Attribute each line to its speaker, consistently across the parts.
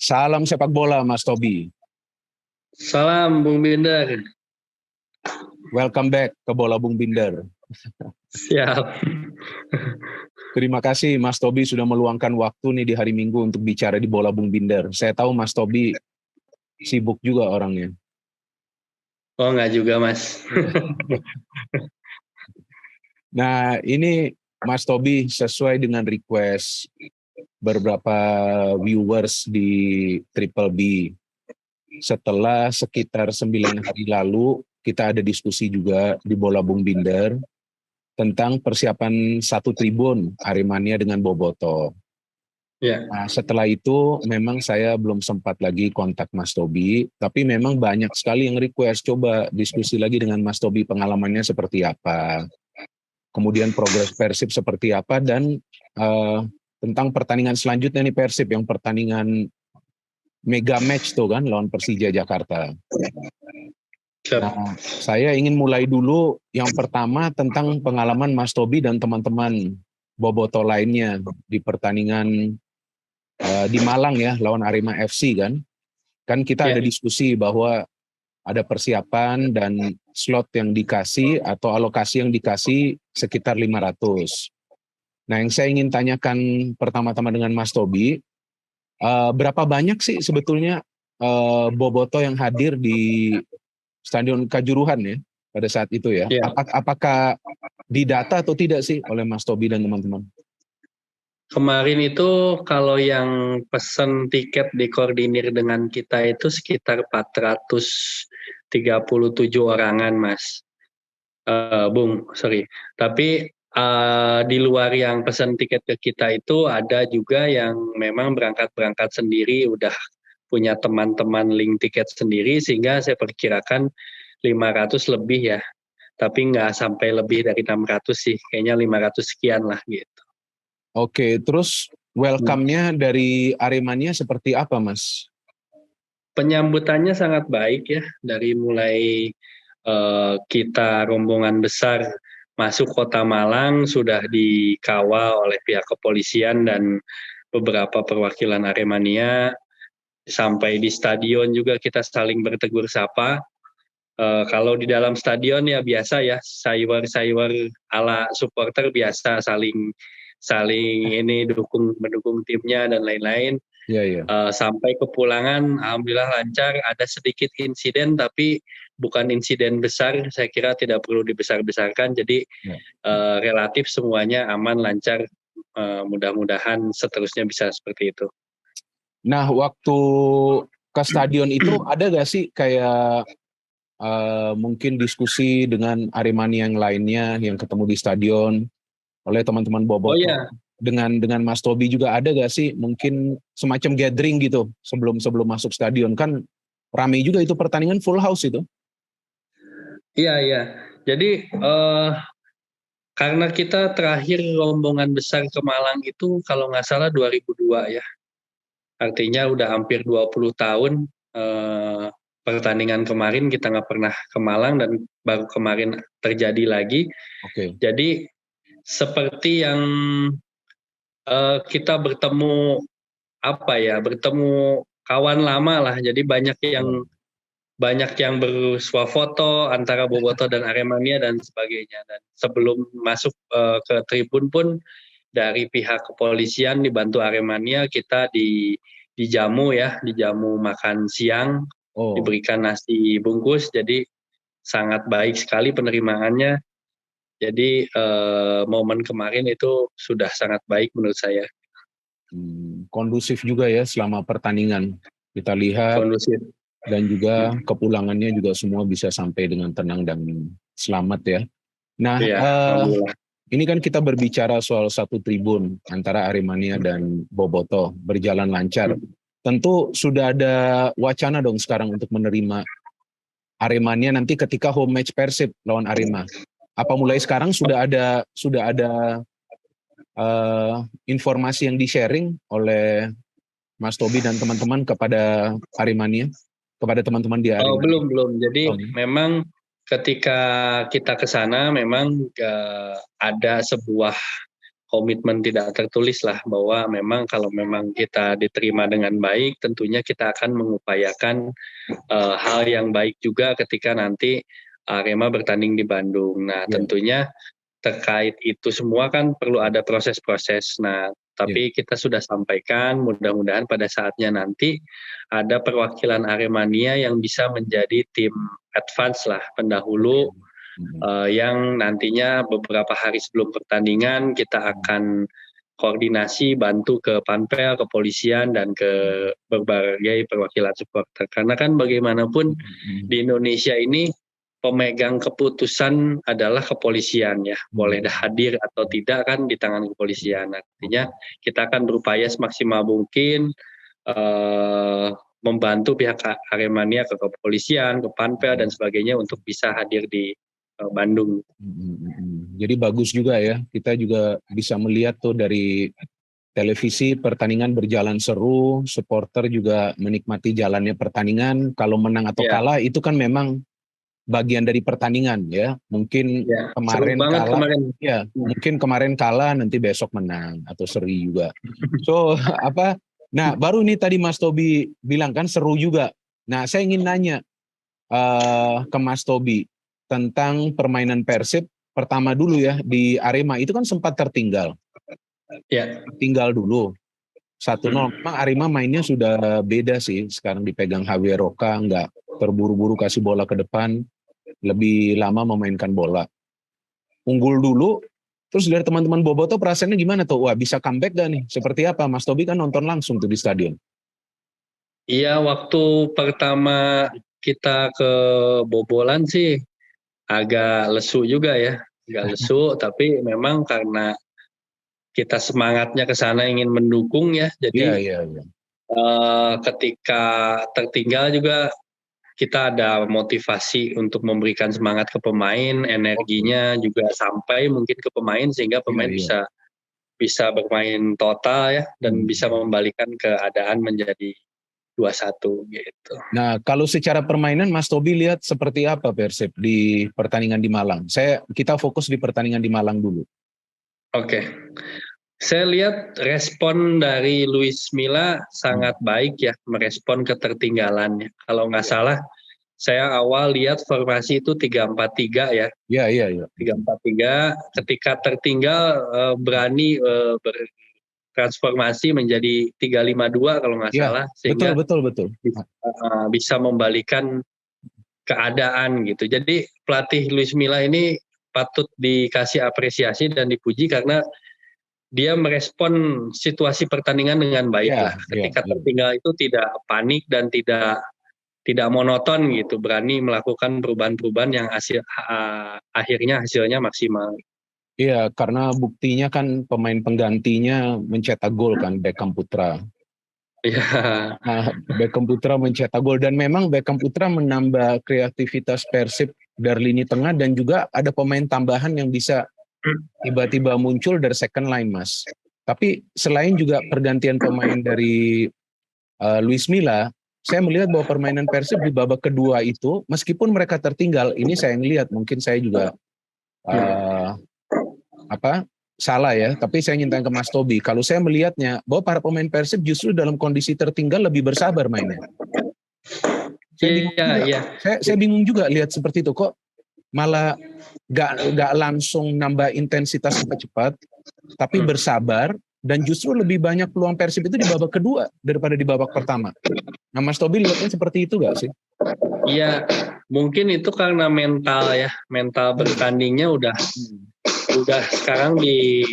Speaker 1: Salam sepak bola, Mas Tobi.
Speaker 2: Salam Bung Binder.
Speaker 1: Welcome back ke Bola Bung Binder.
Speaker 2: Siap.
Speaker 1: Terima kasih Mas Tobi sudah meluangkan waktu nih di hari Minggu untuk bicara di Bola Bung Binder. Saya tahu Mas Tobi sibuk juga orangnya.
Speaker 2: Oh, enggak juga, Mas.
Speaker 1: Nah, ini Mas Tobi sesuai dengan request beberapa viewers di Triple B. Setelah sekitar 9 hari lalu, kita ada diskusi juga di Bola Bung Binder tentang persiapan satu tribun Aremania dengan Boboto.
Speaker 2: Ya.
Speaker 1: Nah, setelah itu memang saya belum sempat lagi kontak Mas Tobi, tapi memang banyak sekali yang request coba diskusi lagi dengan Mas Tobi, pengalamannya seperti apa, kemudian progres Persib seperti apa, dan tentang pertandingan selanjutnya nih Persib yang pertandingan mega match tuh kan lawan Persija Jakarta. Nah, saya ingin mulai dulu yang pertama tentang pengalaman Mas Tobi dan teman-teman Boboto lainnya di pertandingan di Malang ya lawan Arema FC kan. Kan kita ada diskusi bahwa ada persiapan dan slot yang dikasih atau alokasi yang dikasih sekitar 500. Nah, yang saya ingin tanyakan pertama-tama dengan Mas Tobi, berapa banyak sih sebetulnya Boboto yang hadir di Stadion Kanjuruhan ya pada saat itu ya? Apakah didata atau tidak sih oleh Mas Tobi dan teman-teman?
Speaker 2: Kemarin itu kalau yang pesen tiket dikoordinir dengan kita itu sekitar 437 orangan, Mas. Bung, sorry. Tapi di luar yang pesan tiket ke kita itu ada juga yang memang berangkat sendiri, udah punya teman-teman link tiket sendiri, sehingga saya perkirakan 500 lebih ya. Tapi nggak sampai lebih dari 600 sih, kayaknya 500 sekian lah gitu.
Speaker 1: Oke, terus welcome-nya dari Aremania seperti apa, Mas?
Speaker 2: Penyambutannya sangat baik ya, dari mulai kita rombongan besar masuk kota Malang sudah dikawal oleh pihak kepolisian dan beberapa perwakilan Aremania. Sampai di stadion juga kita saling bertegur sapa. Kalau di dalam stadion ya biasa ya, sayur-sayur ala supporter biasa saling ini mendukung timnya dan lain-lain. Sampai kepulangan alhamdulillah lancar, ada sedikit insiden tapi bukan insiden besar, saya kira tidak perlu dibesar-besarkan, jadi relatif semuanya aman, lancar, mudah-mudahan seterusnya bisa seperti itu.
Speaker 1: Nah, waktu ke stadion itu ada gak sih kayak mungkin diskusi dengan Aremania yang lainnya yang ketemu di stadion oleh teman-teman Boboto?
Speaker 2: Oh iya.
Speaker 1: Dengan Mas Tobi juga ada gak sih mungkin semacam gathering gitu sebelum masuk stadion? Kan ramai juga itu pertandingan full house itu.
Speaker 2: Iya. Jadi karena kita terakhir rombongan besar ke Malang itu kalau nggak salah 2002 ya. Artinya udah hampir 20 tahun pertandingan kemarin kita nggak pernah ke Malang dan baru kemarin terjadi lagi. Jadi seperti yang kita bertemu kawan lama lah. Jadi banyak yang bersuah foto antara Boboto dan Aremania dan sebagainya. Dan sebelum masuk ke tribun pun dari pihak kepolisian dibantu Aremania kita dijamu makan siang, diberikan nasi bungkus, jadi sangat baik sekali penerimaannya. Jadi momen kemarin itu sudah sangat baik menurut saya.
Speaker 1: Kondusif juga ya selama pertandingan, kita lihat.
Speaker 2: Kondusif.
Speaker 1: Dan juga kepulangannya juga semua bisa sampai dengan tenang dan selamat ya. Nah, ini kan kita berbicara soal satu tribun antara Aremania dan Boboto berjalan lancar. Tentu sudah ada wacana dong sekarang untuk menerima Aremania nanti ketika home match Persib lawan Arema. Apa mulai sekarang sudah ada informasi yang di-sharing oleh Mas Tobi dan teman-teman kepada Aremania? Kepada teman-teman di Aremania?
Speaker 2: Belum. Jadi memang ketika kita ke sana memang ada sebuah komitmen tidak tertulis lah, bahwa memang kalau memang kita diterima dengan baik, tentunya kita akan mengupayakan hal yang baik juga ketika nanti Arema bertanding di Bandung. Nah, tentunya terkait itu semua kan perlu ada proses-proses. Nah, tapi kita sudah sampaikan, mudah-mudahan pada saatnya nanti ada perwakilan Aremania yang bisa menjadi tim advance lah, pendahulu, yang nantinya beberapa hari sebelum pertandingan kita akan koordinasi, bantu ke Panpel, kepolisian, dan ke berbagai perwakilan supporter. Karena kan bagaimanapun di Indonesia ini pemegang keputusan adalah kepolisian ya. Boleh hadir atau tidak kan di tangan kepolisian. Artinya kita akan berupaya semaksimal mungkin membantu pihak Aremania, ke kepolisian, ke Panpel, dan sebagainya untuk bisa hadir di Bandung.
Speaker 1: Jadi bagus juga ya, kita juga bisa melihat tuh dari televisi pertandingan berjalan seru, supporter juga menikmati jalannya pertandingan. Kalau menang atau kalah itu kan memang bagian dari pertandingan ya. Mungkin kemarin kalah, mungkin kemarin kalah, nanti besok menang atau seri juga. So nah baru nih tadi Mas Tobi bilang kan seru juga. Nah saya ingin nanya ke Mas Tobi tentang permainan Persib pertama dulu ya di Arema, itu kan sempat tertinggal. Tinggal dulu 1-0. Memang Arema mainnya sudah beda sih, sekarang dipegang Javier Roca, nggak terburu-buru kasih bola ke depan, lebih lama memainkan bola. Unggul dulu, terus dari teman-teman Boboto perasaannya gimana tuh? Wah, bisa comeback gak nih? Seperti apa? Mas Tobi kan nonton langsung tuh di stadion.
Speaker 2: Iya, waktu pertama kita ke Bobolan sih agak lesu juga ya, agak lesu, tapi memang karena kita semangatnya ke sana ingin mendukung ya, jadi ketika tertinggal juga kita ada motivasi untuk memberikan semangat ke pemain, energinya juga sampai mungkin ke pemain, sehingga pemain bisa bermain total ya, dan bisa membalikan keadaan menjadi 2-1 gitu.
Speaker 1: Nah, kalau secara permainan Mas Tobi lihat seperti apa Persib di pertandingan di Malang? Kita fokus di pertandingan di Malang dulu.
Speaker 2: Oke. Saya lihat respon dari Luis Milla sangat baik ya, merespon ketertinggalannya. Kalau nggak salah, saya awal lihat formasi itu 3-4-3 ya.
Speaker 1: Iya.
Speaker 2: 3-4-3, ketika tertinggal berani transformasi menjadi 3-5-2 kalau nggak salah, sehingga
Speaker 1: betul.
Speaker 2: bisa membalikan keadaan gitu. Jadi pelatih Luis Milla ini patut dikasih apresiasi dan dipuji karena dia merespon situasi pertandingan dengan baik lah. Ketika tertinggal itu tidak panik dan tidak monoton gitu, berani melakukan perubahan-perubahan yang akhirnya hasilnya maksimal.
Speaker 1: Iya, karena buktinya kan pemain penggantinya mencetak gol kan, Beckham Putra.
Speaker 2: Iya.
Speaker 1: Nah, Beckham Putra mencetak gol, dan memang Beckham Putra menambah kreativitas Persib dari lini tengah, dan juga ada pemain tambahan yang bisa tiba-tiba muncul dari second line, Mas. Tapi selain juga pergantian pemain dari Luis Milla, saya melihat bahwa permainan Persib di babak kedua itu, meskipun mereka tertinggal, ini saya melihat, mungkin saya juga salah ya, tapi saya ingin tanya ke Mas Tobi. Kalau saya melihatnya bahwa para pemain Persib justru dalam kondisi tertinggal lebih bersabar mainnya. Saya bingung juga lihat seperti itu, kok malah gak langsung nambah intensitas cepat-cepat, tapi bersabar, dan justru lebih banyak peluang Persib itu di babak kedua daripada di babak pertama. Nah, Mas Tobi lihatnya seperti itu gak sih?
Speaker 2: Iya, mungkin itu karena mental ya, mental bertandingnya udah sekarang di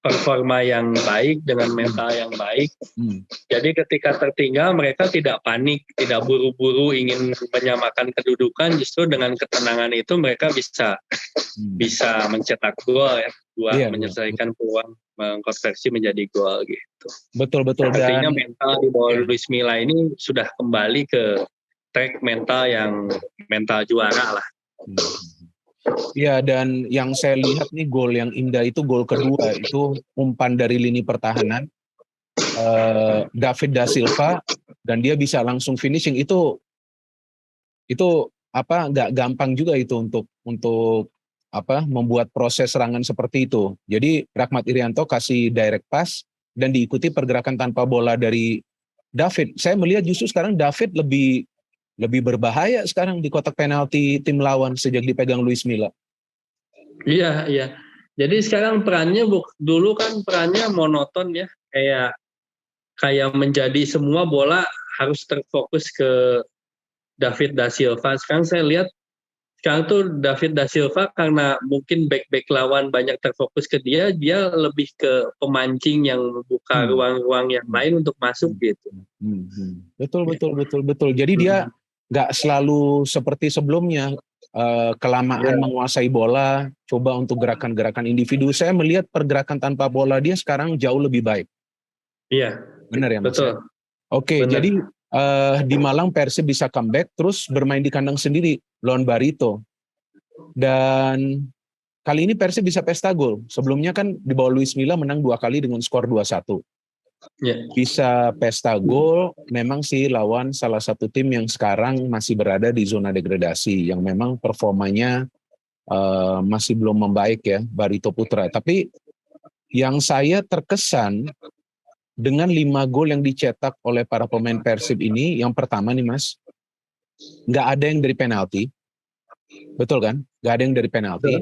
Speaker 2: performa yang baik dengan mental yang baik. Jadi ketika tertinggal mereka tidak panik, tidak buru-buru ingin menyamakan kedudukan, justru dengan ketenangan itu mereka bisa mencetak gol ya, menyelesaikan peluang, mengkonversi menjadi gol gitu.
Speaker 1: Betul.
Speaker 2: Artinya mental di bawah Luis Milla ini sudah kembali ke track mental yang mental juara lah.
Speaker 1: Ya, dan yang saya lihat nih gol yang indah itu gol kedua, itu umpan dari lini pertahanan David da Silva, dan dia bisa langsung finishing. Itu nggak gampang juga itu untuk membuat proses serangan seperti itu. Jadi Rahmat Irianto kasih direct pass dan diikuti pergerakan tanpa bola dari David. Saya melihat justru sekarang David lebih berbahaya sekarang di kotak penalti tim lawan sejak dipegang Luis Milla.
Speaker 2: Iya, iya. Jadi sekarang perannya dulu kan perannya monoton ya, kayak menjadi semua bola harus terfokus ke David da Silva. Sekarang saya lihat sekarang tuh David da Silva karena mungkin back lawan banyak terfokus ke dia lebih ke pemancing yang membuka ruang-ruang yang lain untuk masuk gitu.
Speaker 1: Betul. Jadi dia nggak selalu seperti sebelumnya kelamaan menguasai bola, coba untuk gerakan-gerakan individu. Saya melihat pergerakan tanpa bola dia sekarang jauh lebih baik.
Speaker 2: Iya.
Speaker 1: Benar ya Mas?
Speaker 2: Betul.
Speaker 1: Oke, jadi di Malang Persib bisa comeback terus bermain di kandang sendiri lawan Barito. Dan kali ini Persib bisa pesta gol. Sebelumnya kan di bawah Luis Milla menang 2 kali dengan skor 2-1. Bisa pesta gol memang sih lawan salah satu tim yang sekarang masih berada di zona degradasi, yang memang performanya masih belum membaik ya, Barito Putra. Tapi yang saya terkesan dengan 5 gol yang dicetak oleh para pemain Persib ini, yang pertama nih Mas, nggak ada yang dari penalti. Betul kan? Nggak ada yang dari penalti.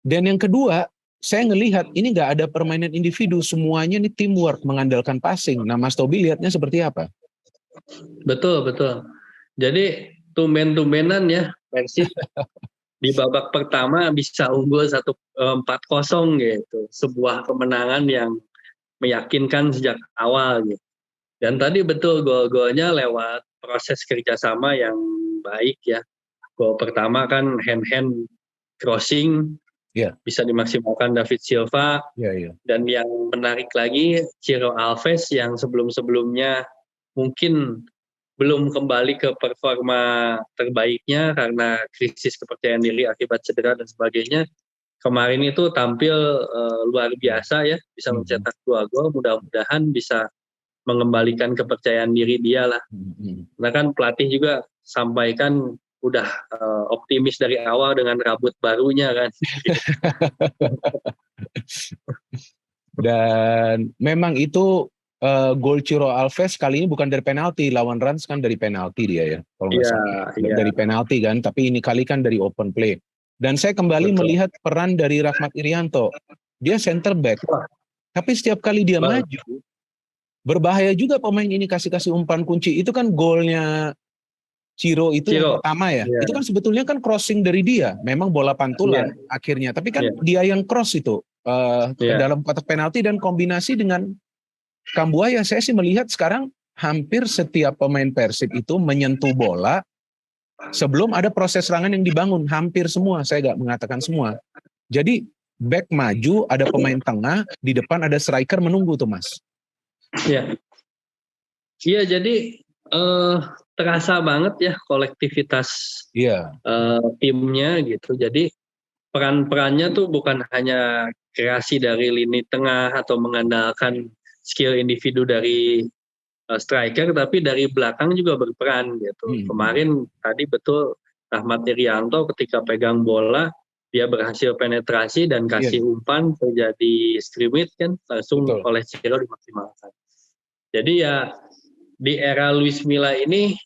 Speaker 1: Dan yang kedua, saya ngelihat ini nggak ada permainan individu, semuanya ini teamwork, mengandalkan passing. Nah Mas Tobi lihatnya seperti apa?
Speaker 2: Betul. Jadi tumben-tumbenan ya Persib di babak pertama bisa unggul 4-0 gitu. Sebuah kemenangan yang meyakinkan sejak awal gitu. Dan tadi betul gol-golnya lewat proses kerjasama yang baik ya. Gol pertama kan hand crossing, bisa dimaksimalkan David Silva. Dan yang menarik lagi Ciro Alves yang sebelum-sebelumnya mungkin belum kembali ke performa terbaiknya karena krisis kepercayaan diri akibat cedera dan sebagainya. Kemarin itu tampil luar biasa ya, bisa mencetak 2 gol, mudah-mudahan bisa mengembalikan kepercayaan diri dia lah. Karena kan pelatih juga sampaikan udah optimis dari awal dengan rambut barunya kan.
Speaker 1: Dan memang itu gol Ciro Alves kali ini bukan dari penalti, lawan Rans kan dari penalti dia ya, kalau nggak salah. Dari penalti kan, tapi ini kali kan dari open play. Dan saya kembali melihat peran dari Rahmat Irianto. Dia center back. Tapi setiap kali dia maju, berbahaya juga pemain ini kasih umpan kunci. Itu kan golnya Ciro itu yang pertama ya. Itu kan sebetulnya kan crossing dari dia. Memang bola pantulan akhirnya. Tapi kan dia yang cross itu ke dalam kotak penalti, dan kombinasi dengan Kambuaya. Saya sih melihat sekarang hampir setiap pemain Persib itu menyentuh bola sebelum ada proses serangan yang dibangun, hampir semua, saya nggak mengatakan semua. Jadi back maju, ada pemain tengah, di depan ada striker menunggu tuh Mas.
Speaker 2: Iya jadi terasa banget ya kolektivitas timnya gitu. Jadi peran-perannya tuh bukan hanya kreasi dari lini tengah atau mengandalkan skill individu dari striker, tapi dari belakang juga berperan gitu. Kemarin tadi betul Rahmat Irianto ketika pegang bola dia berhasil penetrasi dan kasih umpan, terjadi scrimmage kan langsung oleh Ciro dimaksimalkan. Jadi ya di era Luis Milla ini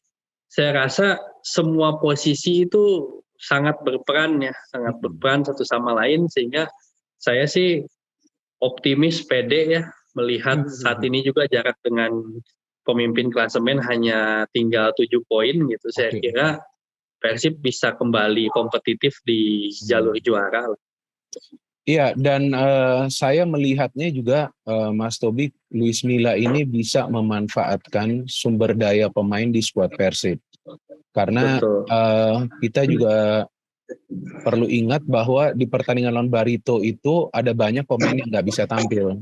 Speaker 2: saya rasa semua posisi itu sangat berperan ya, sangat berperan satu sama lain, sehingga saya sih optimis, pede ya melihat saat ini juga jarak dengan pemimpin klasemen hanya tinggal 7 poin gitu. Saya kira Persib bisa kembali kompetitif di jalur juara.
Speaker 1: Iya, dan saya melihatnya juga Mas Tobi, Luis Milla ini bisa memanfaatkan sumber daya pemain di skuad Persib. Karena kita juga perlu ingat bahwa di pertandingan lawan Barito itu ada banyak pemain yang nggak bisa tampil.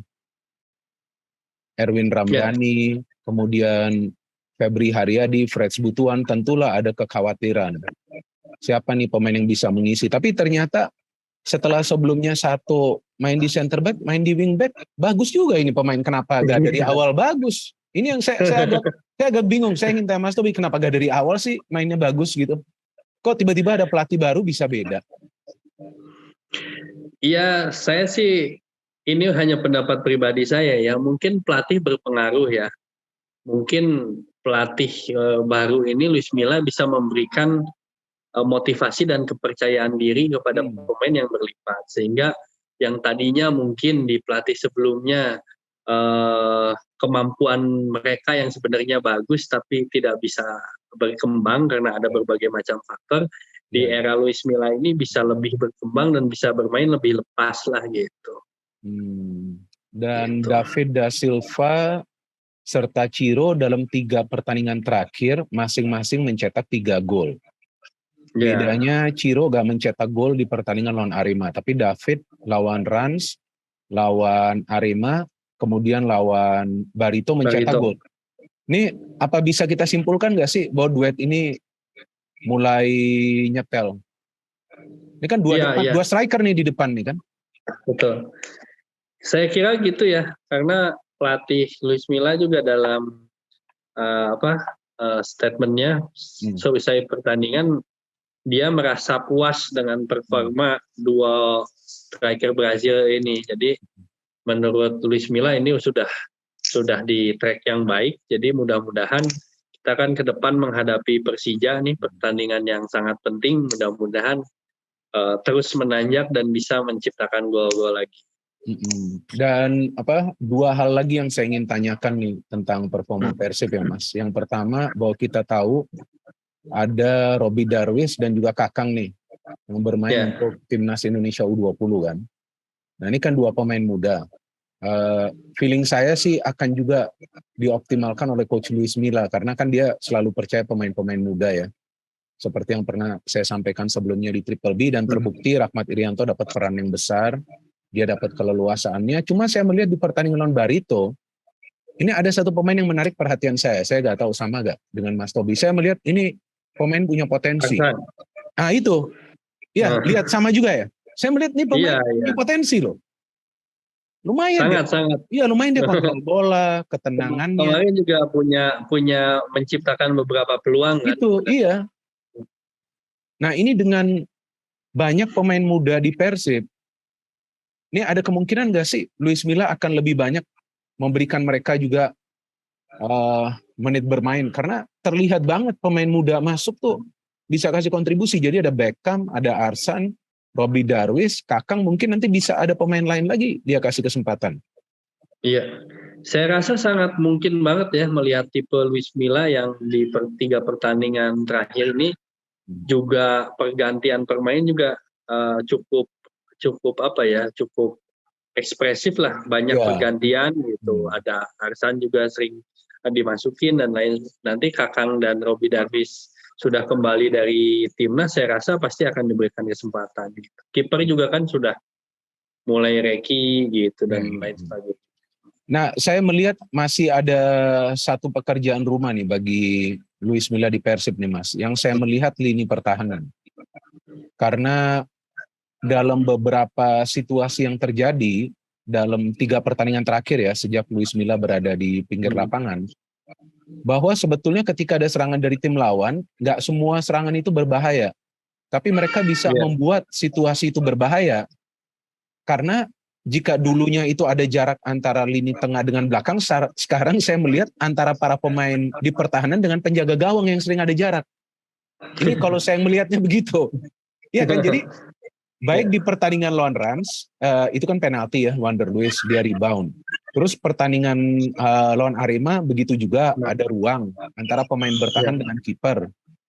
Speaker 1: Erwin Ramdhani, kemudian Febri Haryadi, Freds Butuan, tentulah ada kekhawatiran. Siapa nih pemain yang bisa mengisi? Tapi ternyata setelah sebelumnya satu main di center back, main di wing back, bagus juga ini pemain. Kenapa gak dari awal bagus? Ini yang saya agak bingung. Saya ingin tanya Mas Tobi, kenapa gak dari awal sih mainnya bagus gitu? Kok tiba-tiba ada pelatih baru bisa beda?
Speaker 2: Iya, saya sih ini hanya pendapat pribadi saya ya. Mungkin pelatih berpengaruh ya. Mungkin pelatih baru ini Luis Milla bisa memberikan motivasi dan kepercayaan diri kepada pemain yang berlipat, sehingga yang tadinya mungkin di pelatih sebelumnya kemampuan mereka yang sebenarnya bagus tapi tidak bisa berkembang karena ada berbagai macam faktor, di era Luis Milla ini bisa lebih berkembang dan bisa bermain lebih lepas lah gitu.
Speaker 1: Dan David da Silva serta Ciro dalam 3 pertandingan terakhir masing-masing mencetak 3 gol. Bedanya Ciro gak mencetak gol di pertandingan lawan Arema, tapi David lawan Rans, lawan Arema, kemudian lawan Barito mencetak gol. Ini apa bisa kita simpulkan gak sih bahwa duet ini mulai nyetel? Ini kan dua striker nih di depan nih kan?
Speaker 2: Betul. Saya kira gitu ya, karena pelatih Luis Milla juga dalam statementnya selesai pertandingan, dia merasa puas dengan performa dua striker Brazil ini. Jadi menurut Luis Milla ini sudah di track yang baik. Jadi mudah-mudahan kita kan ke depan menghadapi Persija nih, pertandingan yang sangat penting. Mudah-mudahan terus menanjak dan bisa menciptakan gol-gol lagi.
Speaker 1: Dan dua hal lagi yang saya ingin tanyakan nih tentang performa Persib ya Mas. Yang pertama bahwa kita tahu ada Robby Darwish dan juga Kakang nih yang bermain untuk Timnas Indonesia U20 kan. Nah ini kan dua pemain muda. Feeling saya sih akan juga dioptimalkan oleh Coach Luis Milla karena kan dia selalu percaya pemain-pemain muda ya. Seperti yang pernah saya sampaikan sebelumnya di Triple B, dan terbukti Rahmat Irianto dapat peran yang besar. Dia dapat keleluasaannya. Cuma saya melihat di pertandingan lawan Barito, ini ada satu pemain yang menarik perhatian saya. Saya nggak tahu sama nggak dengan Mas Tobi. Saya melihat ini pemain punya potensi. Ah itu, ya lihat sama juga ya. Saya melihat ini pemain punya potensi loh. Lumayan
Speaker 2: sangat.
Speaker 1: Iya lumayan dia kontrol bola, ketenangannya.
Speaker 2: Kemarin juga punya menciptakan beberapa peluang kan.
Speaker 1: Itu iya. Nah ini dengan banyak pemain muda di Persib, ini ada kemungkinan nggak sih Luis Milla akan lebih banyak memberikan mereka juga menit bermain? Karena terlihat banget pemain muda masuk tuh bisa kasih kontribusi. Jadi ada Beckham, ada Arsan, Robby Darwish, Kakang, mungkin nanti bisa ada pemain lain lagi dia kasih kesempatan.
Speaker 2: Iya, saya rasa sangat mungkin banget ya melihat tipe Luis Milla yang di 3 pertandingan terakhir ini juga pergantian pemain juga cukup ekspresif lah, banyak pergantian gitu. Ada Arsan juga sering dimasukin dan lain. Nanti Kakang dan Robby Darwish sudah kembali dari timnas, saya rasa pasti akan diberikan kesempatan. Gitu. Kiper juga kan sudah mulai Reki gitu dan lain sebagainya.
Speaker 1: Nah, saya melihat masih ada satu pekerjaan rumah nih bagi Luis Milla di Persib nih Mas. Yang saya melihat lini pertahanan. Karena dalam beberapa situasi yang terjadi dalam 3 pertandingan terakhir ya sejak Luis Milla berada di pinggir lapangan, bahwa sebetulnya ketika ada serangan dari tim lawan, nggak semua serangan itu berbahaya, tapi mereka bisa membuat situasi itu berbahaya karena jika dulunya itu ada jarak antara lini tengah dengan belakang, sekarang saya melihat antara para pemain di pertahanan dengan penjaga gawang yang sering ada jarak. Ini kalau saya melihatnya begitu, ya kan, jadi baik di pertandingan lawan Rans, itu kan penalti ya, Wander Luiz dia rebound. Terus pertandingan lawan Arema begitu juga ada ruang antara pemain bertahan dengan kiper.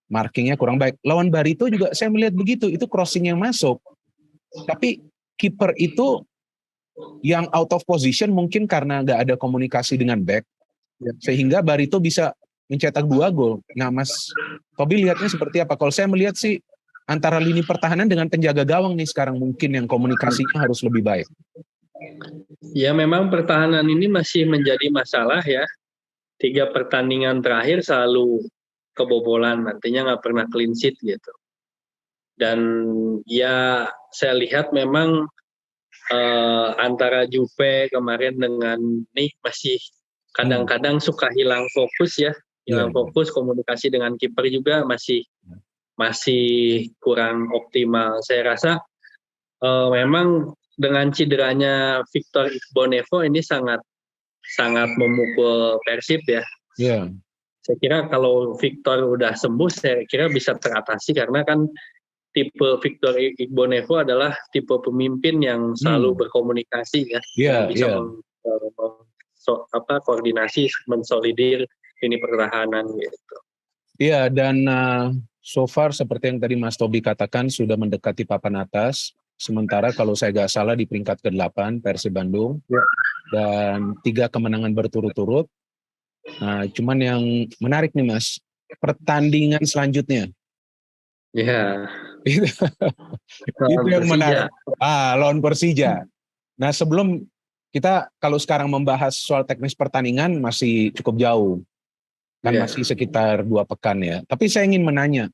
Speaker 1: Markingnya kurang baik. Lawan Barito juga saya melihat begitu, itu crossing yang masuk. Tapi kiper itu yang out of position mungkin karena nggak ada komunikasi dengan back, sehingga Barito bisa mencetak 2 gol. Nah Mas Tobi lihatnya seperti apa? Kalau saya melihat sih antara lini pertahanan dengan penjaga gawang nih sekarang mungkin yang komunikasinya harus lebih baik.
Speaker 2: Ya memang pertahanan ini masih menjadi masalah ya. 3 pertandingan terakhir selalu kebobolan, artinya nggak pernah clean sheet gitu. Dan ya saya lihat memang antara Juve kemarin dengan nih masih kadang-kadang suka hilang fokus ya. Fokus, komunikasi dengan kiper juga masih kurang optimal. Saya rasa memang dengan cederanya Victor Igbonevo ini sangat memukul Persib ya.
Speaker 1: Iya.
Speaker 2: Saya kira kalau Victor udah sembuh, saya kira bisa teratasi karena kan tipe Victor Igbonevo adalah tipe pemimpin yang selalu berkomunikasi ya, yang bisa koordinasi, mensolidir ini pertahanan gitu.
Speaker 1: Iya, dan so far seperti yang tadi Mas Tobi katakan sudah mendekati papan atas. Sementara kalau saya nggak salah di peringkat ke-8 Persib Bandung dan 3 kemenangan berturut-turut. Nah, cuman yang menarik nih Mas, pertandingan selanjutnya.
Speaker 2: Iya.
Speaker 1: Itu yang menarik. Lawan Persija. Nah, sebelum kita kalau sekarang membahas soal teknis pertandingan masih cukup jauh. Kan masih sekitar 2 pekan ya. Tapi saya ingin menanya,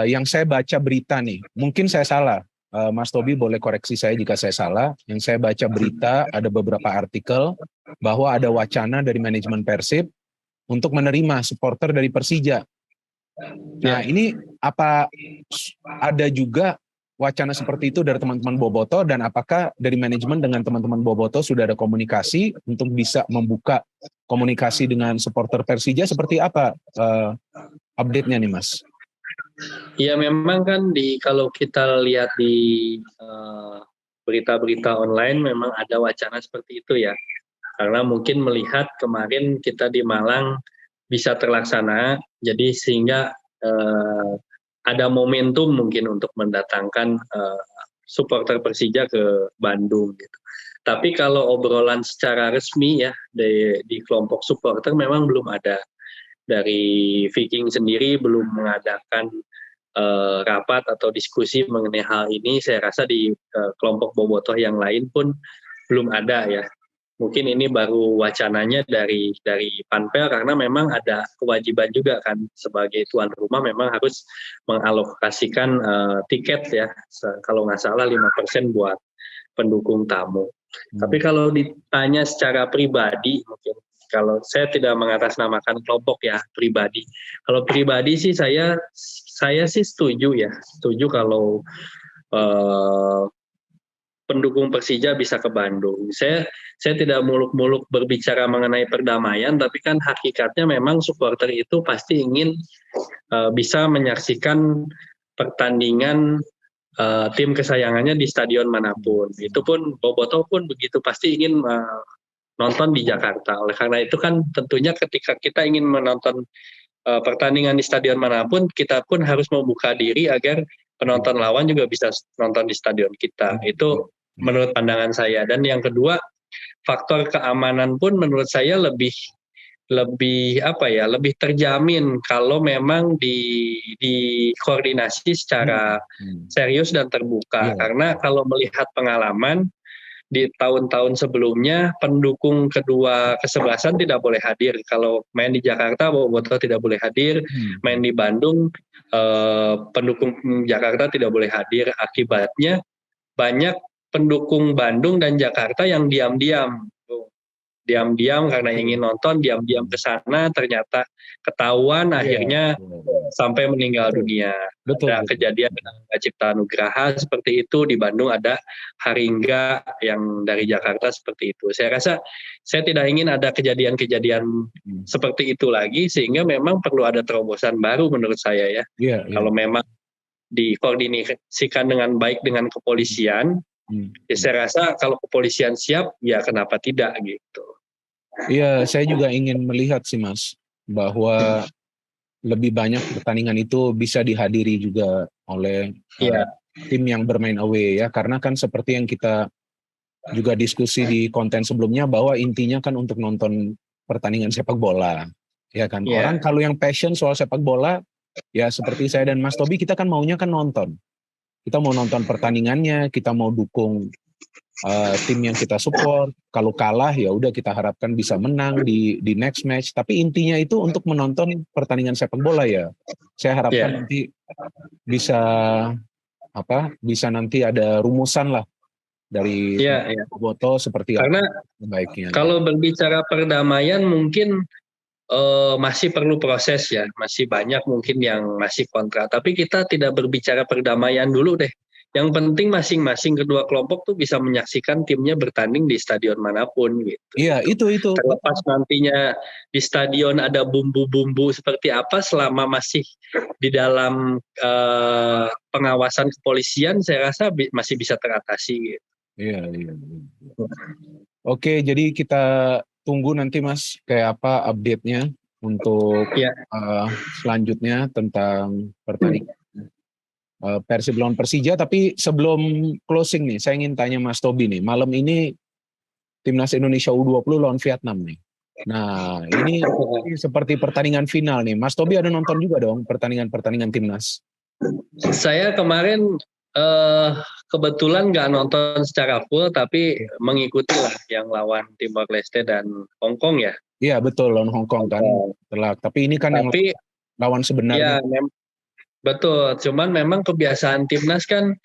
Speaker 1: yang saya baca berita nih, mungkin saya salah, Mas Tobi boleh koreksi saya jika saya salah. Yang saya baca berita ada beberapa artikel bahwa ada wacana dari manajemen Persib untuk menerima supporter dari Persija. Nah ini apa ada juga wacana seperti itu dari teman-teman Boboto, dan apakah dari manajemen dengan teman-teman Boboto sudah ada komunikasi untuk bisa membuka komunikasi dengan supporter Persija? Seperti apa update-nya nih Mas?
Speaker 2: Ya memang kan kalau kita lihat di berita-berita online memang ada wacana seperti itu ya. Karena mungkin melihat kemarin kita di Malang bisa terlaksana, jadi sehingga ada momentum mungkin untuk mendatangkan supporter Persija ke Bandung gitu. Tapi kalau obrolan secara resmi ya di kelompok supporter memang belum ada. Dari Viking sendiri belum mengadakan rapat atau diskusi mengenai hal ini. Saya rasa di kelompok bobotoh yang lain pun belum ada ya. Mungkin ini baru wacananya dari Panpel karena memang ada kewajiban juga kan sebagai tuan rumah memang harus mengalokasikan tiket ya, kalau nggak salah 5% buat pendukung tamu. Tapi kalau ditanya secara pribadi, mungkin kalau saya tidak mengatasnamakan kelompok ya, pribadi. Kalau pribadi sih saya sih setuju kalau pendukung Persija bisa ke Bandung. Saya tidak muluk-muluk berbicara mengenai perdamaian, tapi kan hakikatnya memang supporter itu pasti ingin bisa menyaksikan pertandingan tim kesayangannya di stadion manapun. Itu pun Bobotoh pun begitu, pasti ingin nonton di Jakarta. Oleh karena itu kan tentunya ketika kita ingin menonton pertandingan di stadion manapun, kita pun harus membuka diri agar penonton lawan juga bisa nonton di stadion kita. Itu menurut pandangan saya. Dan yang kedua, faktor keamanan pun menurut saya lebih terjamin kalau memang dikoordinasi secara serius dan terbuka. Karena kalau melihat pengalaman di tahun-tahun sebelumnya, pendukung kedua kesebelasan tidak boleh hadir. Kalau main di Jakarta, Bobotoh tidak boleh hadir. Main di Bandung, pendukung Jakarta tidak boleh hadir. Akibatnya banyak pendukung Bandung dan Jakarta yang diam-diam karena ingin nonton, diam-diam ke sana, ternyata ketahuan, akhirnya sampai meninggal dunia. Ada kejadian dengan Cipta Nugraha seperti itu, di Bandung ada Haringga yang dari Jakarta seperti itu. Saya rasa saya tidak ingin ada kejadian-kejadian seperti itu lagi, sehingga memang perlu ada terobosan baru menurut saya ya. Kalau memang dikoordinasikan dengan baik dengan kepolisian, ya saya rasa kalau kepolisian siap, ya kenapa tidak gitu.
Speaker 1: Iya, saya juga ingin melihat sih Mas, bahwa lebih banyak pertandingan itu bisa dihadiri juga oleh tim yang bermain away ya, karena kan seperti yang kita juga diskusi di konten sebelumnya bahwa intinya kan untuk nonton pertandingan sepak bola, ya kan. Orang kalau yang passion soal sepak bola, ya seperti saya dan Mas Tobi, kita kan maunya kan nonton. Kita mau nonton pertandingannya, kita mau dukung tim yang kita support. Kalau kalah ya udah kita harapkan bisa menang di next match. Tapi intinya itu untuk menonton pertandingan sepak bola ya. Saya harapkan nanti bisa nanti ada rumusan lah dari Bobotoh seperti
Speaker 2: karena
Speaker 1: baiknya.
Speaker 2: Kalau berbicara perdamaian mungkin masih perlu proses ya, masih banyak mungkin yang masih kontra. Tapi kita tidak berbicara perdamaian dulu deh. Yang penting masing-masing kedua kelompok tuh bisa menyaksikan timnya bertanding di stadion manapun gitu.
Speaker 1: Iya, itu.
Speaker 2: Terlepas nantinya di stadion ada bumbu-bumbu seperti apa, selama masih di dalam pengawasan kepolisian, saya rasa masih bisa teratasi gitu.
Speaker 1: Iya. Oke, jadi kita tunggu nanti Mas kayak apa update-nya untuk
Speaker 2: Ya.
Speaker 1: Selanjutnya tentang pertandingan Persib lawan Persija. Tapi sebelum closing nih, saya ingin tanya Mas Tobi nih, malam ini Timnas Indonesia U20 lawan Vietnam nih. Nah, ini seperti pertandingan final nih. Mas Tobi ada nonton juga dong pertandingan Timnas?
Speaker 2: Saya kemarin kebetulan nggak nonton secara full, tapi mengikuti lah yang lawan Timor Leste dan Hong Kong ya.
Speaker 1: Iya betul, lawan Hong Kong kan telak. Tapi ini kan yang lawan sebenarnya.
Speaker 2: Ya, betul. Cuman memang kebiasaan Timnas kan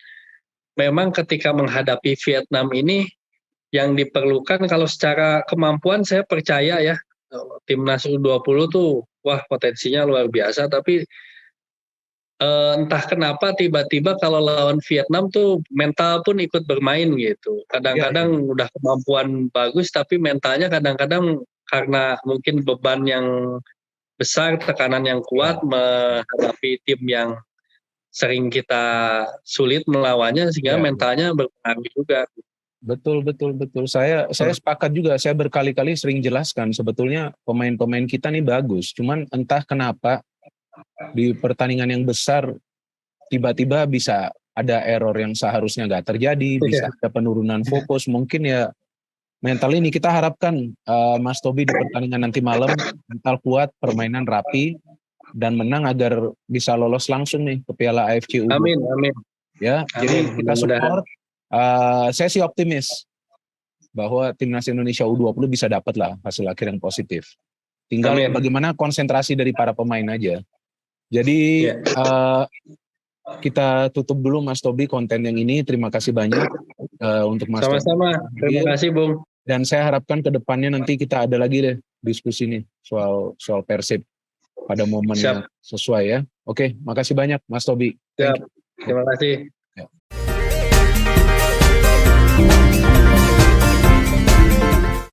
Speaker 2: memang ketika menghadapi Vietnam ini yang diperlukan, kalau secara kemampuan saya percaya ya, Timnas U20 tuh wah potensinya luar biasa, tapi entah kenapa tiba-tiba kalau lawan Vietnam tuh mental pun ikut bermain gitu. Kadang-kadang udah kemampuan bagus, tapi mentalnya kadang-kadang karena mungkin beban yang besar, tekanan yang kuat menghadapi tim yang sering kita sulit melawannya, sehingga mentalnya berpengaruh juga.
Speaker 1: Betul. Saya sepakat juga. Saya berkali-kali sering jelaskan sebetulnya pemain-pemain kita nih bagus. Cuman entah kenapa di pertandingan yang besar tiba-tiba bisa ada error yang seharusnya nggak terjadi, bisa ada penurunan fokus. Mungkin ya mental ini kita harapkan Mas Tobi di pertandingan nanti malam mental kuat, permainan rapi, dan menang agar bisa lolos langsung nih ke Piala AFC U20.
Speaker 2: Amin.
Speaker 1: Ya, jadi kita support. Saya sih optimis bahwa Timnas Indonesia U20 bisa dapat lah hasil akhir yang positif. Tinggal bagaimana konsentrasi dari para pemain aja. Jadi kita tutup dulu Mas Tobi konten yang ini. Terima kasih banyak untuk Mas Tobi.
Speaker 2: Sama-sama. Terima kasih Bung.
Speaker 1: Dan saya harapkan ke depannya nanti kita ada lagi deh diskusi nih soal Persib pada momen yang sesuai ya. Oke, makasih banyak Mas Tobi.
Speaker 2: Terima kasih.